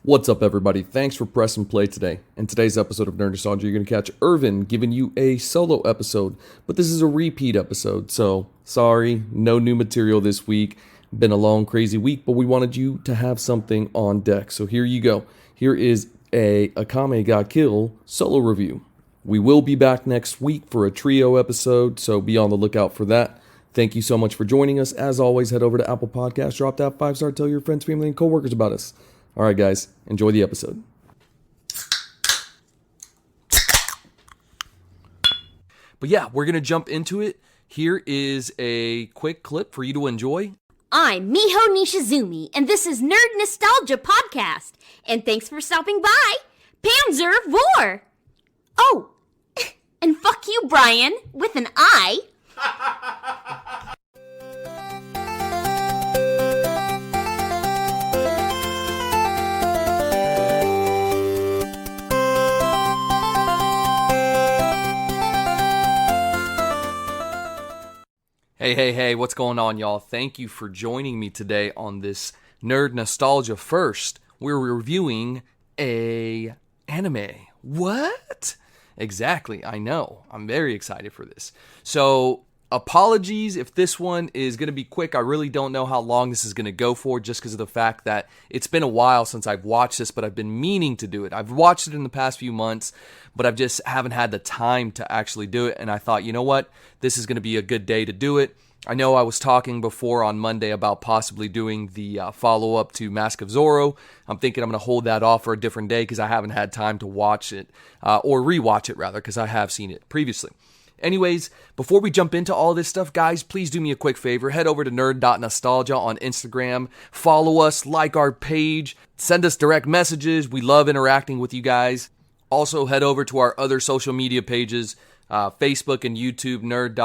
What's up, everybody? Thanks for pressing play today. In today's episode of Nerd Nostalgia, you're going to catch Irvin giving you a solo episode, but this is a repeat episode, so sorry, no new material this week. Been a long, crazy week, but we wanted you to have something on deck, so here you go. Here is a Akame Ga Kill solo review. We will be back next week for a trio episode, so be on the lookout for that. Thank you so much for joining us. As always, head over to Apple Podcasts, drop that 5-star, tell your friends, family, and coworkers about us. All right, guys, enjoy the episode. But yeah, we're going to jump into it. Here is a quick clip for you to enjoy. I'm Miho Nishizumi, and this is Nerd Nostalgia Podcast. And thanks for stopping by. Panzer Vor! Oh, and fuck you, Brian, with an I. Hey, what's going on, y'all? Thank you for joining me today on this Nerd Nostalgia. First, we're reviewing a anime. What? Exactly, I know. I'm very excited for this. So, apologies if this one is going to be quick. I really don't know how long this is going to go for, just because of the fact that it's been a while since I've watched this, but I've been meaning to do it. I've watched it in the past few months, but I've just haven't had the time to actually do it, and I thought, you know what? This is going to be a good day to do it. I know I was talking before on Monday about possibly doing the follow-up to Mask of Zorro. I'm thinking I'm going to hold that off for a different day because I haven't had time to watch it, or rewatch it rather, because I have seen it previously. Anyways, before we jump into all this stuff, guys, please do me a quick favor. Head over to nerd.nostalgia on Instagram. Follow us, like our page, send us direct messages. We love interacting with you guys. Also, head over to our other social media pages, Facebook and YouTube, Nerd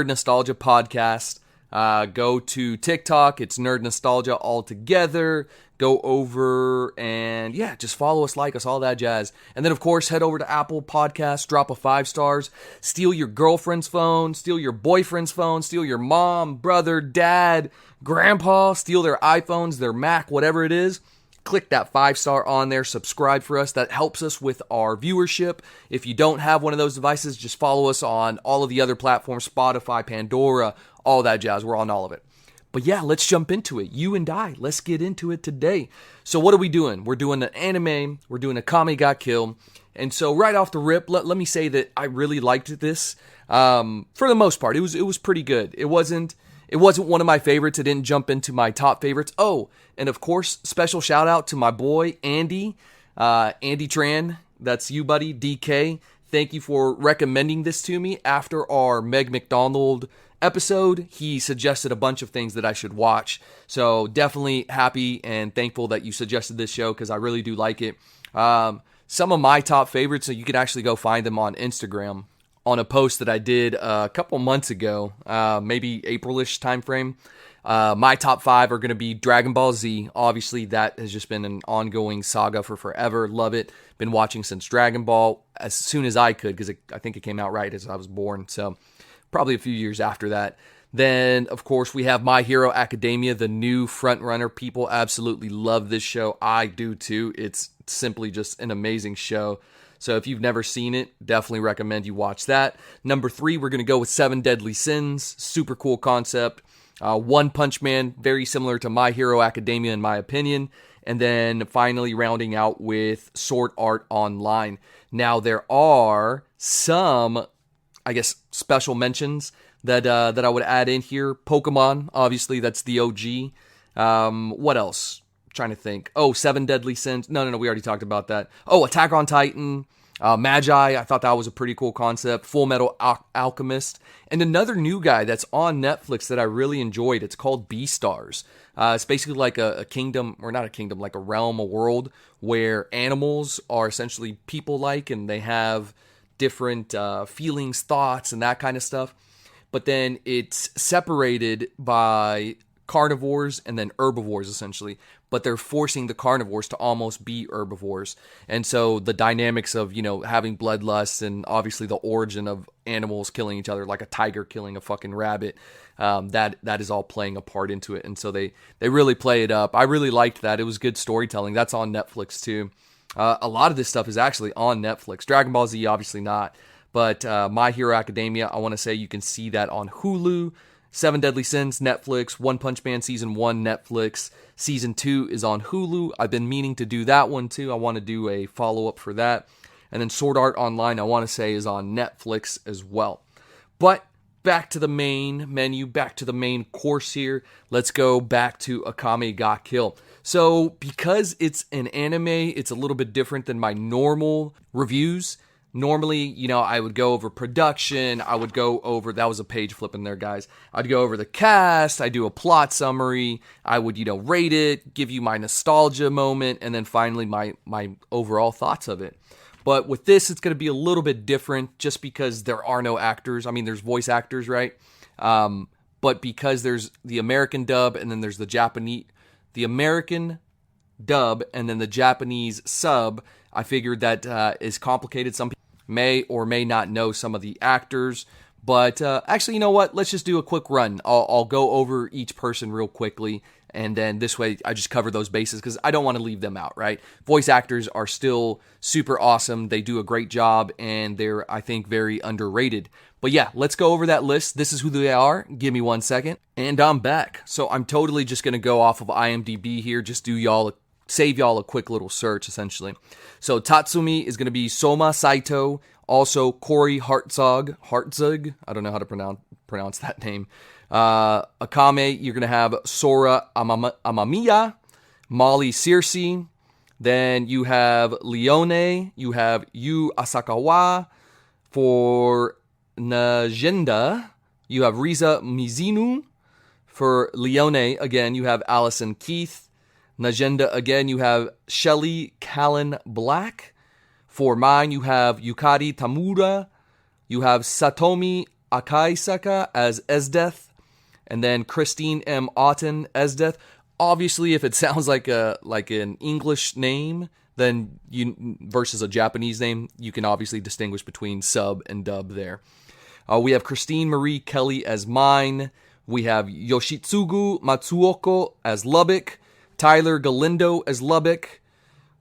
Nostalgia Podcast. Go to TikTok, it's Nerd Nostalgia all together. Go over and just follow us, like us, all that jazz. And then, of course, head over to Apple Podcasts, drop a 5 stars, steal your girlfriend's phone, steal your boyfriend's phone, steal your mom, brother, dad, grandpa, steal their iPhones, their Mac, whatever it is. Click that 5-star on there, subscribe for us. That helps us with our viewership. If you don't have one of those devices, just follow us on all of the other platforms, Spotify, Pandora, all that jazz. We're on all of it. But yeah, let's jump into it. You and I, let's get into it today. So what are we doing? We're doing an anime. We're doing Akame Ga Kill. And so right off the rip, let me say that I really liked this. For the most part, it was pretty good. It wasn't one of my favorites. It didn't jump into my top favorites. Oh, and of course, special shout out to my boy, Andy. Andy Tran, that's you, buddy, DK. Thank you for recommending this to me. After our Meg McDonald episode, he suggested a bunch of things that I should watch. So definitely happy and thankful that you suggested this show because I really do like it. Some of my top favorites, so you can actually go find them on Instagram on a post that I did a couple months ago, maybe April-ish time frame. My top 5 are going to be Dragon Ball Z. Obviously, that has just been an ongoing saga for forever. Love it. Been watching since Dragon Ball as soon as I could, because I think it came out right as I was born. So probably a few years after that. Then, of course, we have My Hero Academia, the new frontrunner. People absolutely love this show. I do too. It's simply just an amazing show. So if you've never seen it, definitely recommend you watch that. Number 3, we're going to go with 7 Deadly Sins. Super cool concept. One Punch Man, very similar to My Hero Academia in my opinion. And then finally rounding out with Sword Art Online. Now there are some, I guess, special mentions that I would add in here. Pokemon, obviously, that's the OG. What else? Trying to think. Oh, 7 Deadly Sins. No, we already talked about that. Oh, Attack on Titan. Magi, I thought that was a pretty cool concept. Full Metal Alchemist. And another new guy that's on Netflix that I really enjoyed. It's called Beastars. It's basically like a kingdom, or not a kingdom, like a realm, a world where animals are essentially people-like and they have different feelings, thoughts, and that kind of stuff. But then it's separated by carnivores and then herbivores, essentially. But they're forcing the carnivores to almost be herbivores. And so the dynamics of, having bloodlust and obviously the origin of animals killing each other, like a tiger killing a fucking rabbit, that is all playing a part into it. And so they really play it up. I really liked that. It was good storytelling. That's on Netflix too. A lot of this stuff is actually on Netflix. Dragon Ball Z, obviously not. But My Hero Academia, I want to say you can see that on Hulu. Seven Deadly Sins, Netflix. One Punch Man Season 1, Netflix. Season 2 is on Hulu. I've been meaning to do that one too. I want to do a follow-up for that. And then Sword Art Online, I want to say, is on Netflix as well. But back to the main menu, back to the main course here. Let's go back to Akame Ga Kill. So because it's an anime, it's a little bit different than my normal reviews. Normally, I would go over production. I would go over, that was a page flipping there, guys. I'd go over the cast. I do a plot summary. I would, rate it, give you my nostalgia moment, and then finally my overall thoughts of it. But with this, it's going to be a little bit different just because there are no actors. I mean, there's voice actors, right? But because there's the American dub and then there's the American dub and then the Japanese sub, I figured that is complicated. Some people may or may not know some of the actors, but actually, you know what? Let's just do a quick run. I'll go over each person real quickly, and then this way I just cover those bases because I don't want to leave them out, right? Voice actors are still super awesome. They do a great job, and they're, I think, very underrated. But yeah, let's go over that list. This is who they are. Give me 1 second, and I'm back. So I'm totally just going to go off of IMDb here, just save y'all a quick little search, essentially. So Tatsumi is going to be Soma Saito, also Corey Hartzog, I don't know how to pronounce that name. Akame, you're going to have Sora Amamiya, Molly Searcy, then you have Leone, you have Yu Asakawa. For Najenda, you have Riza Mizunu. For Leone, again, you have Allison Keith. Najenda, again, you have Shelly Callan Black. For mine, you have Yukari Tamura. You have Satomi Akaisaka as Esdeath. And then Christine M. Otten, Esdeath. Obviously, if it sounds like an English name, then versus a Japanese name, you can obviously distinguish between sub and dub there. We have Christine Marie Kelly as Mine. We have Yoshitsugu Matsuoko as Lubbock. Tyler Galindo as Lubbock.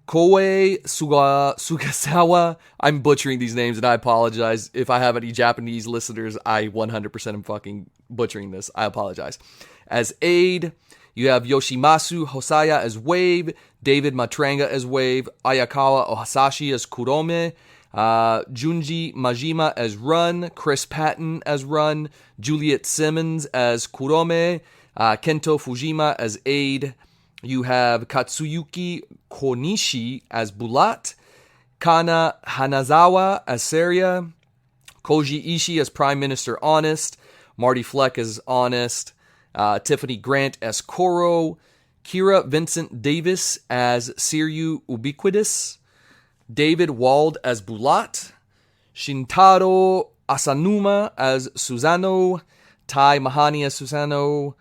Koei Sugasawa. I'm butchering these names and I apologize. If I have any Japanese listeners, I 100% am fucking butchering this. I apologize. As Aid, you have Yoshimasu Hosaya as Wave. David Matranga as Wave. Ayakawa Ohasashi as Kurome. Junji Majima as Run. Chris Patton as Run. Juliet Simmons as Kurome. Kento Fujima as Aid. You have Katsuyuki Konishi as Bulat, Kana Hanazawa as Seria, Koji Ishii as Prime Minister Honest, Marty Fleck as Honest, Tiffany Grant as Koro, Kira Vincent Davis as Siryu Ubiquitous, David Wald as Bulat, Shintaro Asanuma as Susano, Tai Mahani as Susano,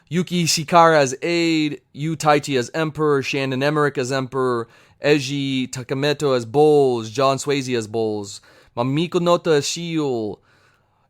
Yuki Shikara as Aid, Yu Taichi as Emperor, Shannon Emmerich as Emperor, Eiji Takameto as Bowles, John Swayze as Bowles, Mamiko Nota as Shield,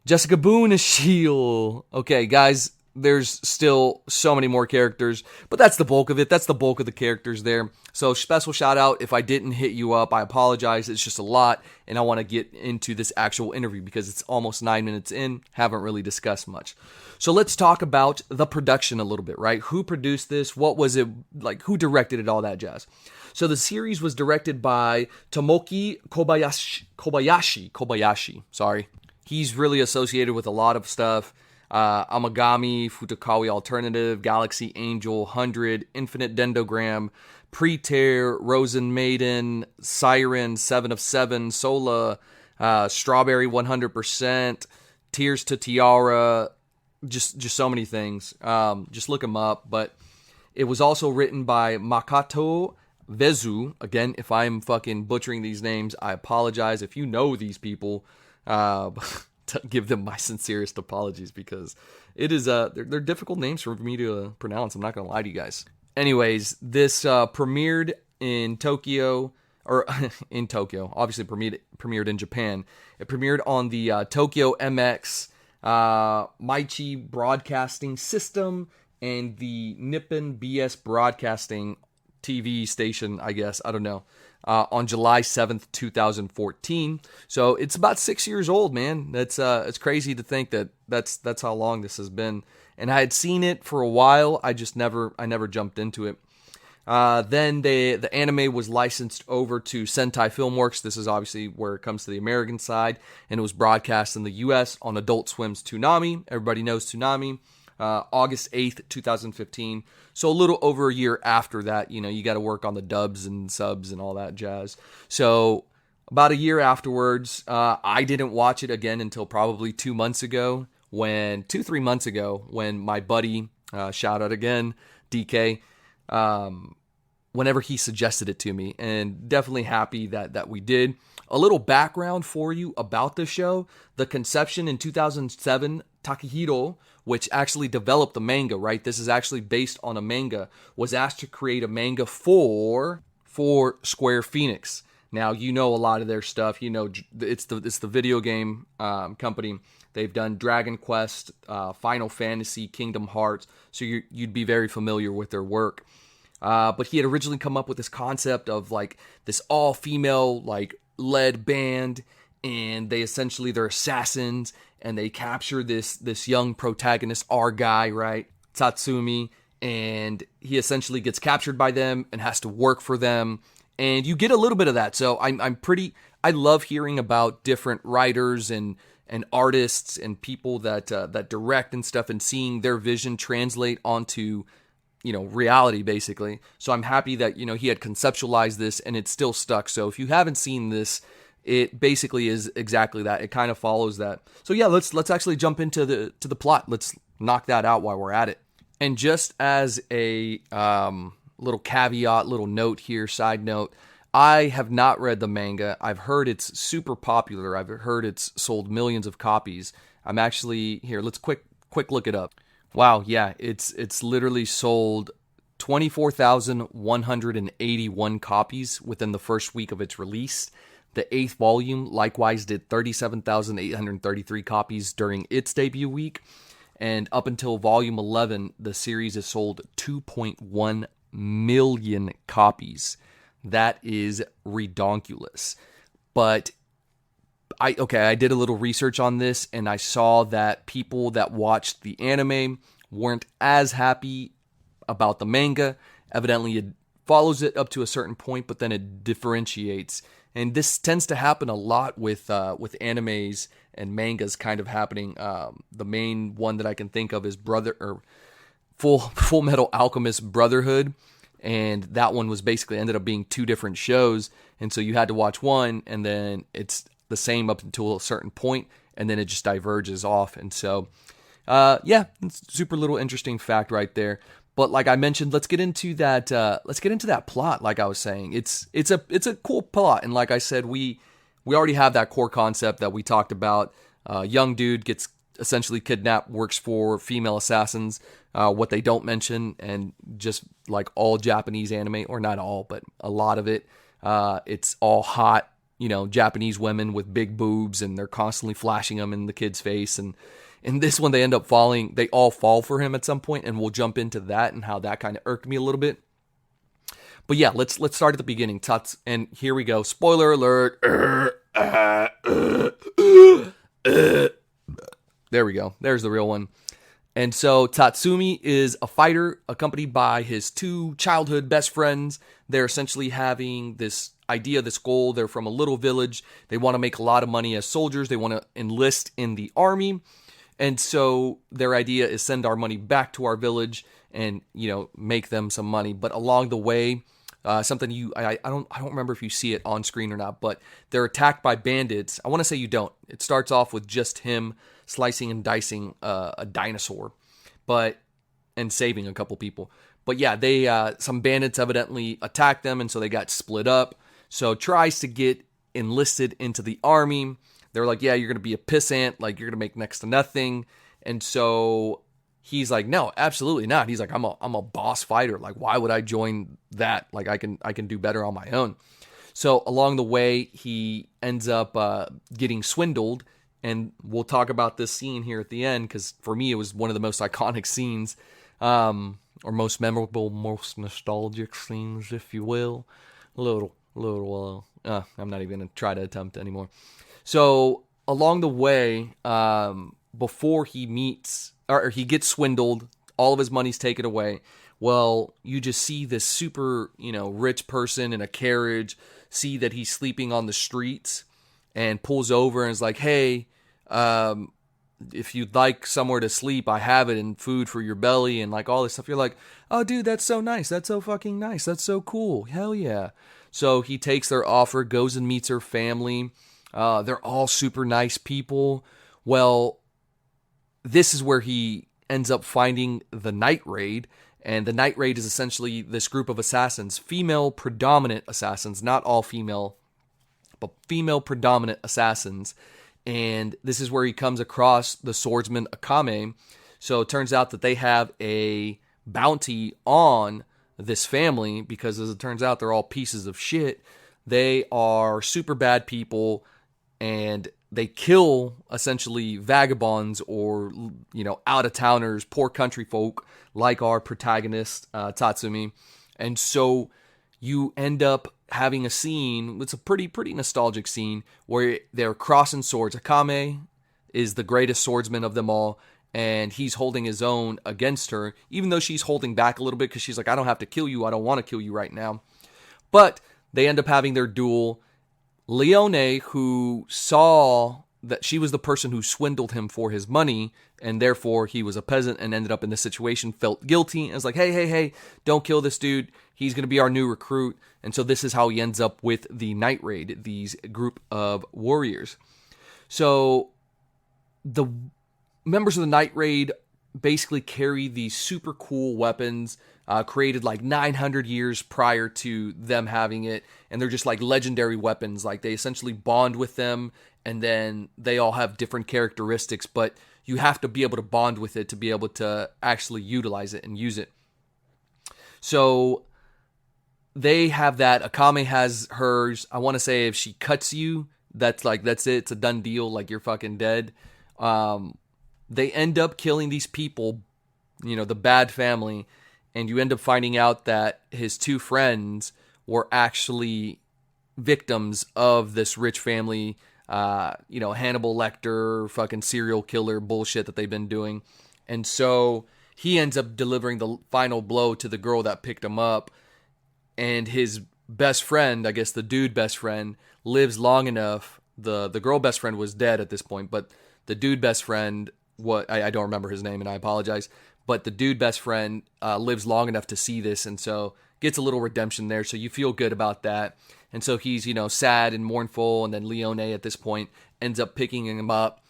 Jessica Boone as Shield. Okay, guys, there's still so many more characters, but that's the bulk of it. That's the bulk of the characters there. So special shout out if I didn't hit you up. I apologize. It's just a lot, and I want to get into this actual interview because it's almost 9 minutes in. Haven't really discussed much. So let's talk about the production a little bit, right? Who produced this? What was it like? Who directed it? All that jazz. So the series was directed by Tomoki Kobayashi. Sorry. He's really associated with a lot of stuff. Amagami, Futakawi Alternative, Galaxy Angel, 100, Infinite Dendogram, Pre-Tear, Rosen Maiden, Siren, 7 of 7, Sola, Strawberry 100%, Tears to Tiara, just so many things. Just look them up. But it was also written by Makato Vezu. Again, if I'm fucking butchering these names, I apologize. If you know these people, to give them my sincerest apologies because It is, they're difficult names for me to pronounce. I'm not going to lie to you guys. Anyways, this premiered in Tokyo, or in Tokyo, obviously premiered in Japan. It premiered on the Tokyo MX Maichi Broadcasting System and the Nippon BS Broadcasting TV station, I guess. I don't know. On July 7th, 2014. So it's about 6 years old, man. It's crazy to think that that's how long this has been. And I had seen it for a while. I never jumped into it. Then the anime was licensed over to Sentai Filmworks. This is obviously where it comes to the American side, and it was broadcast in the U.S. on Adult Swim's Toonami. Everybody knows Toonami. August 8th, 2015. So a little over a year after that, you got to work on the dubs and subs and all that jazz. So about a year afterwards, I didn't watch it again until probably 3 months ago, when my buddy, shout out again, DK, whenever he suggested it to me, and definitely happy that we did. A little background for you about the show. The conception in 2007, Takehiro, which actually developed the manga, right? This is actually based on a manga, was asked to create a manga for Square Phoenix. Now, you know a lot of their stuff. It's the video game company. They've done Dragon Quest, Final Fantasy, Kingdom Hearts, so you'd be very familiar with their work. But he had originally come up with this concept of like this all-female led band, and they're assassins, and they capture this young protagonist, our guy, right, Tatsumi, and he essentially gets captured by them and has to work for them, and you get a little bit of that. So I love hearing about different writers and artists and people that direct and stuff, and seeing their vision translate onto reality, basically. So I'm happy that he had conceptualized this and it's still stuck. So if you haven't seen this, it basically is exactly that. It kind of follows that. So yeah, let's actually jump into the plot. Let's knock that out while we're at it. And just as a little caveat, little note here, side note, I have not read the manga. I've heard it's super popular. I've heard it's sold millions of copies. I'm actually here. Let's quick look it up. Wow, yeah, it's literally sold 24,181 copies within the first week of its release. The 8th volume likewise did 37,833 copies during its debut week. And up until volume 11, the series has sold 2.1 million copies. That is redonkulous. But I did a little research on this, and I saw that people that watched the anime weren't as happy about the manga. Evidently, it follows it up to a certain point, but then it differentiates. And this tends to happen a lot with animes and mangas kind of happening. The main one that I can think of is Full Metal Alchemist Brotherhood. And that one was basically ended up being two different shows. And so you had to watch one, and then it's the same up until a certain point, and then it just diverges off. And so, it's super little interesting fact right there. But like I mentioned, let's get into that. Let's get into that plot. Like I was saying, it's a cool plot, and like I said, we already have that core concept that we talked about. Young dude gets essentially kidnapped, works for female assassins. What they don't mention, and just like all Japanese anime, or not all, but a lot of it, it's all hot. Japanese women with big boobs, and they're constantly flashing them in the kid's face. And in this one, they all fall for him at some point, and we'll jump into that and how that kind of irked me a little bit. But yeah, let's start at the beginning. And here we go. Spoiler alert. There we go. There's the real one. And so Tatsumi is a fighter accompanied by his two childhood best friends. They're essentially having this idea, this goal. They're from a little village. They want to make a lot of money as soldiers. They want to enlist in the army. And so their idea is send our money back to our village and, make them some money. But along the way, something I don't remember if you see it on screen or not, but they're attacked by bandits. I want to say you don't. It starts off with just him slicing and dicing a dinosaur, and saving a couple people. But yeah, they some bandits evidently attacked them, and so they got split up. So tries to get enlisted into the army. They're like, yeah, you're gonna be a pissant, like you're gonna make next to nothing. And so he's like, no, absolutely not. He's like, I'm a boss fighter. Like, why would I join that? Like, I can do better on my own. So along the way, he ends up getting swindled, and we'll talk about this scene here at the end because for me, it was one of the most iconic scenes, or most memorable, most nostalgic scenes, if you will. I'm not even gonna try to attempt anymore. So along the way, before he meets or he gets swindled, all of his money's taken away. Well, you just see this super, rich person in a carriage, see that he's sleeping on the streets, and pulls over and is like, hey, if you'd like somewhere to sleep, I have it, and food for your belly, and like all this stuff. You're like, oh, dude, that's so nice. That's so fucking nice. That's so cool. Hell yeah. So he takes their offer, goes and meets her family. They're all super nice people. Well, this is where he ends up finding the Night Raid. And the Night Raid is essentially this group of assassins, female predominant assassins, not all female, but female predominant assassins. And this is where he comes across the swordsman Akame. So it turns out that they have a bounty on this family because, as it turns out, they're all pieces of shit. They are super bad people, and they kill essentially vagabonds or, out-of-towners, poor country folk like our protagonist, Tatsumi. And so you end up having a scene, it's a pretty nostalgic scene, where they're crossing swords. Akame is the greatest swordsman of them all, and he's holding his own against her, even though she's holding back a little bit because she's like, I don't have to kill you, I don't want to kill you right now. But they end up having their duel. Leone, who saw that she was the person who swindled him for his money, and therefore he was a peasant and ended up in this situation, felt guilty, and was like, hey, don't kill this dude. He's going to be our new recruit. And so this is how he ends up with the Night Raid, these group of warriors. So the members of the Night Raid basically carry these super cool weapons created like 900 years prior to them having it. And they're just like legendary weapons. Like they essentially bond with them, and then they all have different characteristics, but you have to be able to bond with it to be able to actually utilize it and use it. So they have that. Akame has hers. I want to say if she cuts you, that's it. It's a done deal. Like you're fucking dead. They end up killing these people, the bad family, and you end up finding out that his two friends were actually victims of this rich family, Hannibal Lecter, fucking serial killer bullshit that they've been doing. And so he ends up delivering the final blow to the girl that picked him up. And his best friend, I guess the dude best friend, lives long enough. The girl best friend was dead at this point, but the dude best friend, I don't remember his name and I apologize, but the dude best friend lives long enough to see this, and so gets a little redemption there, so you feel good about that. And so he's, sad and mournful, and then Leone at this point ends up picking him up.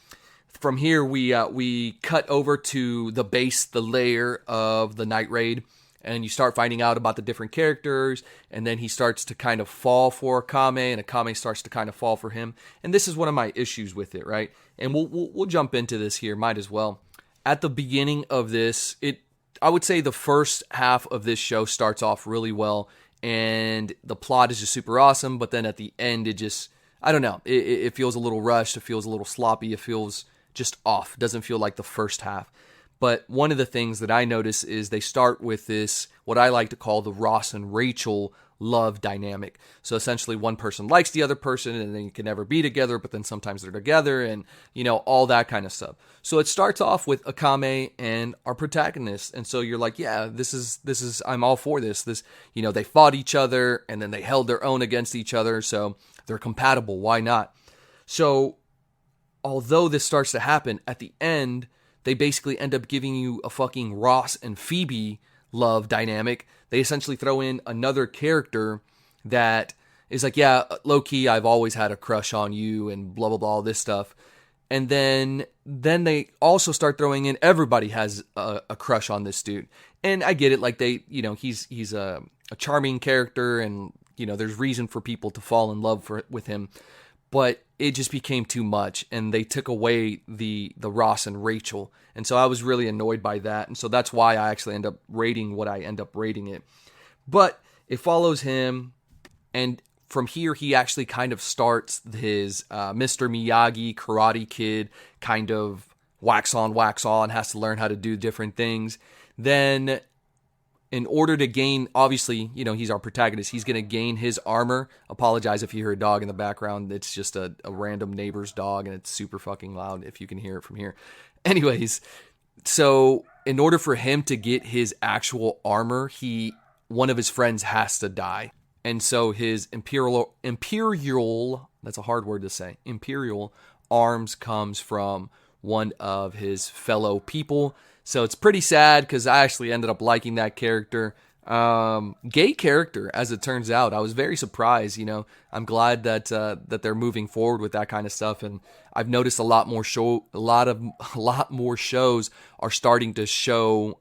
From here, we cut over to the base, the lair of the Night Raid, and you start finding out about the different characters, and then he starts to kind of fall for Akame, and Akame starts to kind of fall for him. And this is one of my issues with it, right? And we'll jump into this here, might as well. At the beginning of this, I would say the first half of this show starts off really well, and the plot is just super awesome, but then at the end, it just, I don't know, it feels a little rushed, it feels a little sloppy, it feels just off. It doesn't feel like the first half. But one of the things that I notice is they start with this, what I like to call the Ross and Rachel love dynamic. So essentially one person likes the other person and they can never be together, but then sometimes they're together and, all that kind of stuff. So it starts off with Akame and our protagonist. And so you're like, yeah, this is, I'm all for this. They fought each other and then they held their own against each other. So they're compatible. Why not? So although this starts to happen at the end, they basically end up giving you a fucking Ross and Phoebe love dynamic. They essentially throw in another character that is like, yeah, low-key, I've always had a crush on you and blah, blah, blah, all this stuff. And then they also start throwing in everybody has a crush on this dude. And I get it, like he's a charming character and, there's reason for people to fall in love with him. but it just became too much, and they took away the Ross and Rachel, and so I was really annoyed by that, and so that's why I actually end up rating what I end up rating it. But it follows him, and from here he actually kind of starts his Mr. Miyagi Karate Kid kind of wax on, has to learn how to do different things. Then in order to gain, obviously, he's our protagonist. He's going to gain his armor. Apologize if you hear a dog in the background. It's just a random neighbor's dog, and it's super fucking loud if you can hear it from here. Anyways, so in order for him to get his actual armor, one of his friends has to die. And so his Imperial, that's a hard word to say, Imperial Arms comes from one of his fellow people. So it's pretty sad because I actually ended up liking that character. Gay character, as it turns out. I was very surprised. I'm glad that they're moving forward with that kind of stuff, and I've noticed a lot more shows are starting to show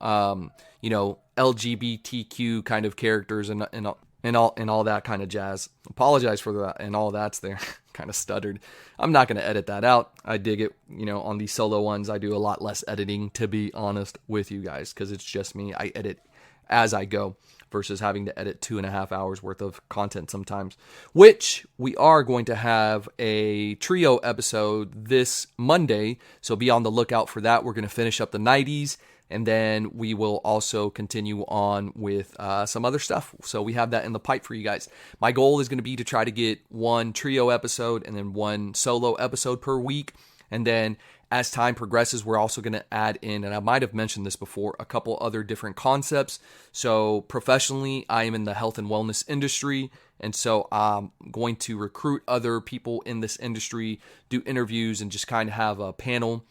LGBTQ kind of characters and all that kind of jazz. Apologize for that, and all that's there. Kind of stuttered. I'm not going to edit that out. I dig it. On these solo ones, I do a lot less editing, to be honest with you guys, because it's just me. I edit as I go versus having to edit 2.5 hours worth of content sometimes, which we are going to have a trio episode this Monday. So be on the lookout for that. We're going to finish up the 90s. And then we will also continue on with some other stuff. So we have that in the pipe for you guys. My goal is going to be to try to get one trio episode and then one solo episode per week. And then as time progresses, we're also going to add in, and I might have mentioned this before, a couple other different concepts. So professionally, I am in the health and wellness industry. And so I'm going to recruit other people in this industry, do interviews, and just kind of have a panel,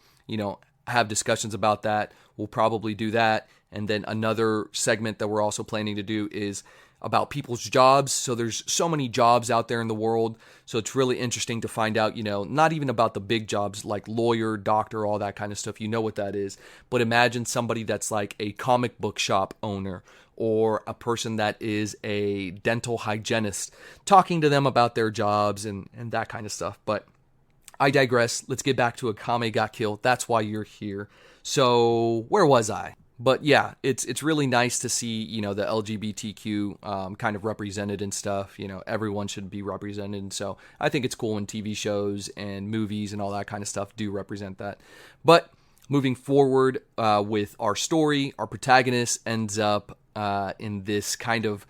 have discussions about that. We'll probably do that. And then another segment that we're also planning to do is about people's jobs. So there's so many jobs out there in the world. So it's really interesting to find out, not even about the big jobs like lawyer, doctor, all that kind of stuff. You know what that is. But imagine somebody that's like a comic book shop owner or a person that is a dental hygienist, talking to them about their jobs and that kind of stuff. But I digress. Let's get back to Akame Ga Kill. That's why you're here. So where was I? But yeah, it's really nice to see, the LGBTQ kind of represented and stuff. Everyone should be represented. And so I think it's cool when TV shows and movies and all that kind of stuff do represent that. But moving forward with our story, our protagonist ends up in this kind of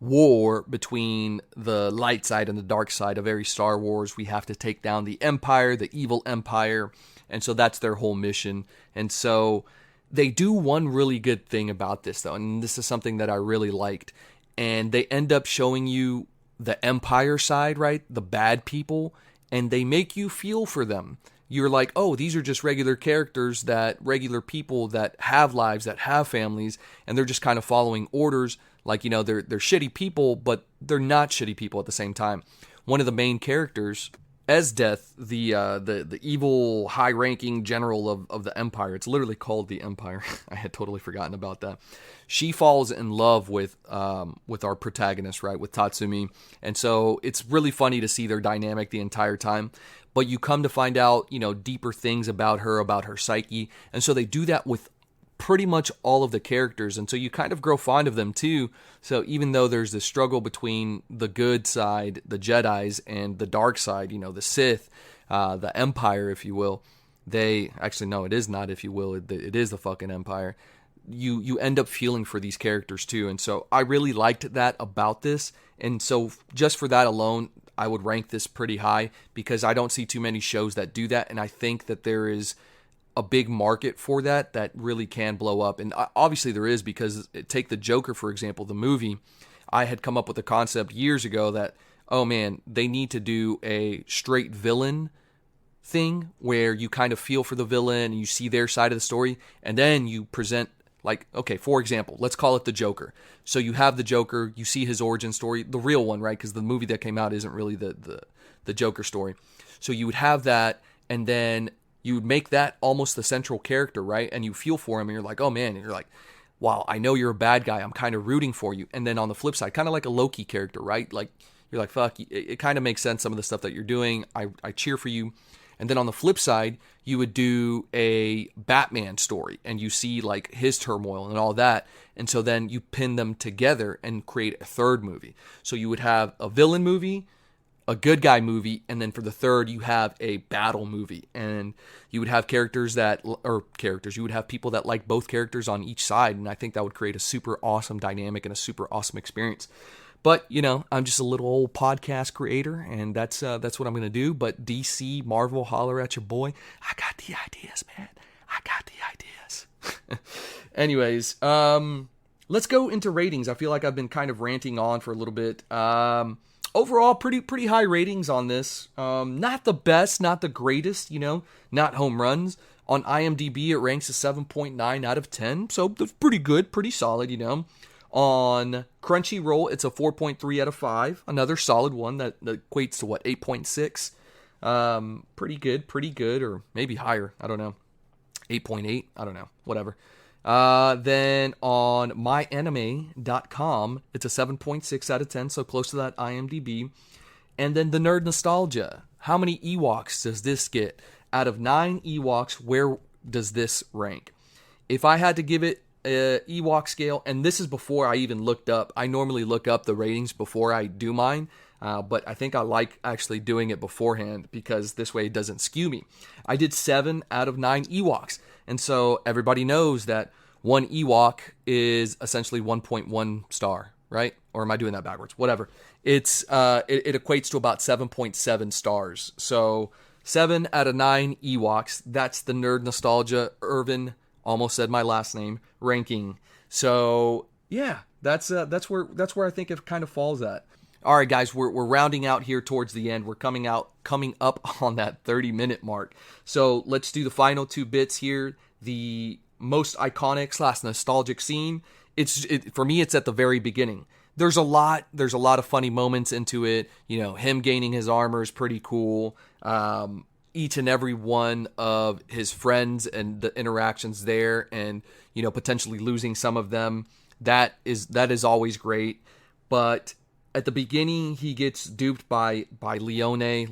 war between the light side and the dark side, a very Star Wars. We have to take down the Empire, the evil Empire. And so that's their whole mission. And so they do one really good thing about this, though, and this is something that I really liked. And they end up showing you the Empire side, right? The bad people, and they make you feel for them. You're like, oh, these are just regular characters, regular people that have lives, that have families, and they're just kind of following orders. Like, they're shitty people, but they're not shitty people at the same time. One of the main characters, Esdeath, the evil high-ranking general of the Empire. It's literally called the Empire. I had totally forgotten about that. She falls in love with our protagonist, right, with Tatsumi. And so it's really funny to see their dynamic the entire time. But you come to find out, deeper things about her psyche. And so they do that with pretty much all of the characters, and so you kind of grow fond of them too. So even though there's this struggle between the good side, the Jedis, and the dark side, the Sith, the Empire, if you will, they actually, no, it is not, if you will, it is the fucking Empire. You end up feeling for these characters too, and so I really liked that about this. And so just for that alone, I would rank this pretty high, because I don't see too many shows that do that, and I think that there is a big market for that really can blow up. And obviously there is, because take the Joker, for example, the movie. I had come up with a concept years ago that, oh man, they need to do a straight villain thing where you kind of feel for the villain and you see their side of the story, and then you present, like, okay, for example, let's call it the Joker. So you have the Joker, you see his origin story, the real one, right? Because the movie that came out isn't really the Joker story. So you would have that, and then you would make that almost the central character, right? And you feel for him, and you're like, oh man, and you're like, wow, I know you're a bad guy, I'm kind of rooting for you. And then on the flip side, kind of like a Loki character, right? Like, you're like, fuck, it kind of makes sense, some of the stuff that you're doing. I cheer for you. And then on the flip side, you would do a Batman story and you see like his turmoil and all that. And so then you pin them together and create a third movie. So you would have a villain movie, a good guy movie, and then for the third, you have a battle movie. And you would have you would have people that like both characters on each side. And I think that would create a super awesome dynamic and a super awesome experience. But, you know, I'm just a little old podcast creator, and that's what I'm going to do. But DC, Marvel, holler at your boy. I got the ideas, man. I got the ideas. Anyways, let's go into ratings. I feel like I've been kind of ranting on for a little bit. Overall, pretty high ratings on this. Not the best, not the greatest, you know, not home runs. On IMDb, it ranks a 7.9 out of 10. So that's pretty good, pretty solid, you know. On Crunchyroll, it's a 4.3 out of 5. Another solid one that equates to what, 8.6? Pretty good, or maybe higher. I don't know. 8.8? I don't know. Whatever. Then on MyAnime.com, it's a 7.6 out of 10, so close to that IMDb. And then the Nerd Nostalgia. How many Ewoks does this get? Out of 9 Ewoks, where does this rank? If I had to give it Ewok scale, and this is before I even looked up. I normally look up the ratings before I do mine, but I think I like actually doing it beforehand because this way it doesn't skew me. I did 7 out of 9 Ewoks, and so everybody knows that one Ewok is essentially 1.1 star, right? Or am I doing that backwards? Whatever. It equates to about 7.7 stars. So 7 out of 9 Ewoks. That's the Nerd Nostalgia Irvin. Almost said my last name ranking. So yeah, that's where I think it kind of falls at. All right, guys, we're rounding out here towards the end. We're coming up on that 30-minute mark. So let's do the final 2 bits here. The most iconic / nostalgic scene. For me, it's at the very beginning. There's a lot of funny moments into it. You know, him gaining his armor is pretty cool. Each and every one of his friends and the interactions there, and you know, potentially losing some of them, that is always great. But at the beginning, he gets duped by Leone,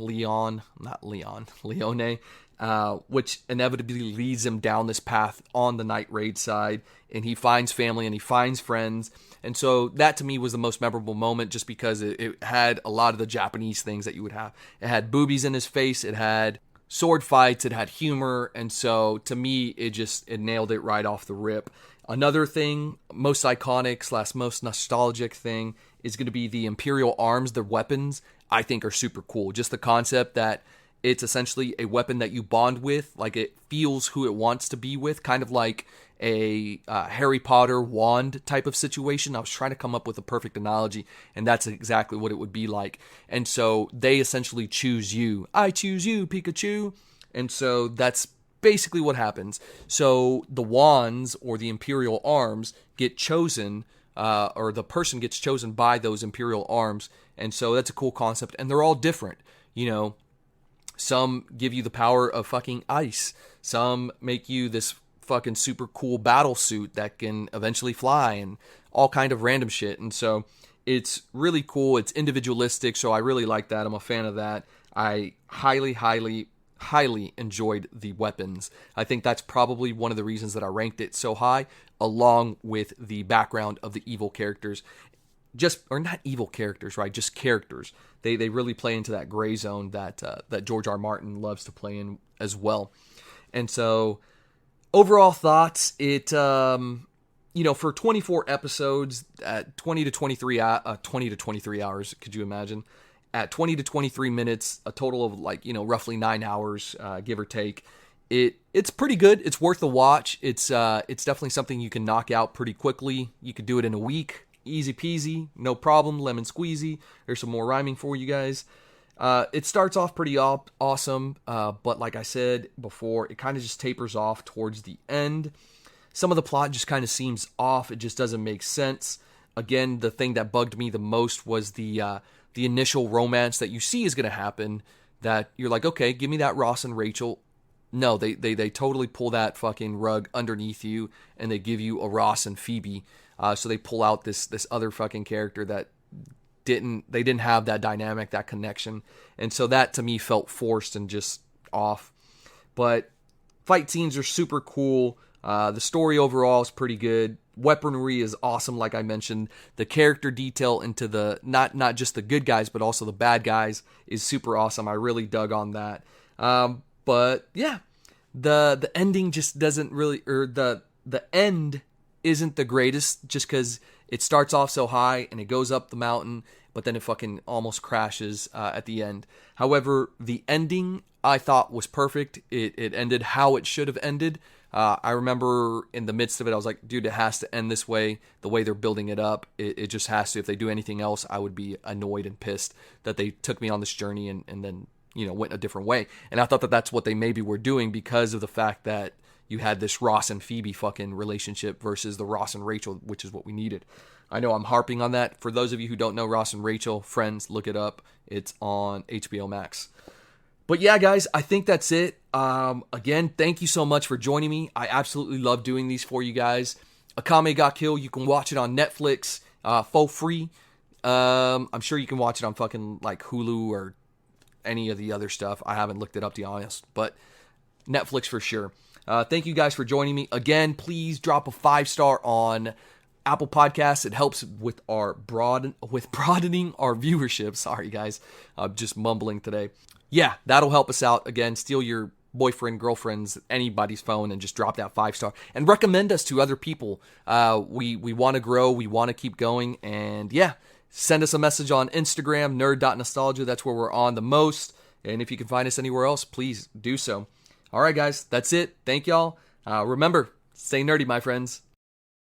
which inevitably leads him down this path on the night raid side, and he finds family and he finds friends. And so that to me was the most memorable moment, just because it had a lot of the Japanese things that you would have. It had boobies in his face, it had sword fights, it had humor, and so to me it nailed it right off the rip. Another thing, most iconic / most nostalgic thing, is going to be the Imperial Arms. The weapons I think are super cool. Just the concept that it's essentially a weapon that you bond with, like it feels who it wants to be with, kind of like a Harry Potter wand type of situation. I was trying to come up with a perfect analogy, and that's exactly what it would be like. And so they essentially choose you. I choose you, Pikachu. And so that's basically what happens. So the wands or the Imperial Arms get chosen, or the person gets chosen by those Imperial Arms. And so that's a cool concept. And they're all different. You know, some give you the power of fucking ice. Some make you this fucking super cool battle suit that can eventually fly, and all kind of random shit. And so it's really cool. It's individualistic, so I really like that. I'm a fan of that. I highly enjoyed the weapons. I think that's probably one of the reasons that I ranked it so high, along with the background of the evil characters. Or not evil characters, right? Just characters. They really play into that gray zone that George R. Martin loves to play in as well. And so overall thoughts, for 24 episodes at 20 to 23 hours, could you imagine? At 20 to 23 minutes, a total of roughly 9 hours, give or take. It's pretty good. It's worth the watch. It's definitely something you can knock out pretty quickly. You could do it in a week. Easy peasy, no problem, lemon squeezy. There's some more rhyming for you guys. It starts off pretty awesome, but like I said before, it kind of just tapers off towards the end. Some of the plot just kind of seems off. It just doesn't make sense. Again, the thing that bugged me the most was the initial romance that you see is going to happen, that you're like, okay, give me that Ross and Rachel. No, they totally pull that fucking rug underneath you, and they give you a Ross and Phoebe. So they pull out this other fucking character that didn't have that dynamic, that connection. And so that to me felt forced and just off. But fight scenes are super cool. The story overall is pretty good. Weaponry is awesome, like I mentioned. The character detail into the not just the good guys, but also the bad guys is super awesome. I really dug on that. But yeah, the ending just doesn't really, or the end isn't the greatest, just because it starts off so high and it goes up the mountain, but then it fucking almost crashes at the end. However, the ending I thought was perfect. It ended how it should have ended. I remember in the midst of it, I was like, dude, it has to end this way. The way they're building it up, it just has to. If they do anything else, I would be annoyed and pissed that they took me on this journey and then, went a different way. And I thought that that's what they maybe were doing because of the fact that you had this Ross and Phoebe fucking relationship versus the Ross and Rachel, which is what we needed. I know I'm harping on that. For those of you who don't know Ross and Rachel, friends, look it up. It's on HBO Max. But yeah, guys, I think that's it. Again, thank you so much for joining me. I absolutely love doing these for you guys. Akame Ga Kill, you can watch it on Netflix for free. I'm sure you can watch it on fucking like Hulu or any of the other stuff. I haven't looked it up, to be honest, but Netflix for sure. Thank you guys for joining me. Again, please drop a 5-star on Apple Podcasts. It helps with broadening our viewership. Sorry, guys. I'm just mumbling today. Yeah, that'll help us out. Again, steal your boyfriend, girlfriend's, anybody's phone and just drop that 5-star. And recommend us to other people. We want to grow. We want to keep going. And yeah, send us a message on Instagram, nerd.nostalgia. That's where we're on the most. And if you can find us anywhere else, please do so. All right, guys, that's it. Thank y'all. Remember, stay nerdy, my friends.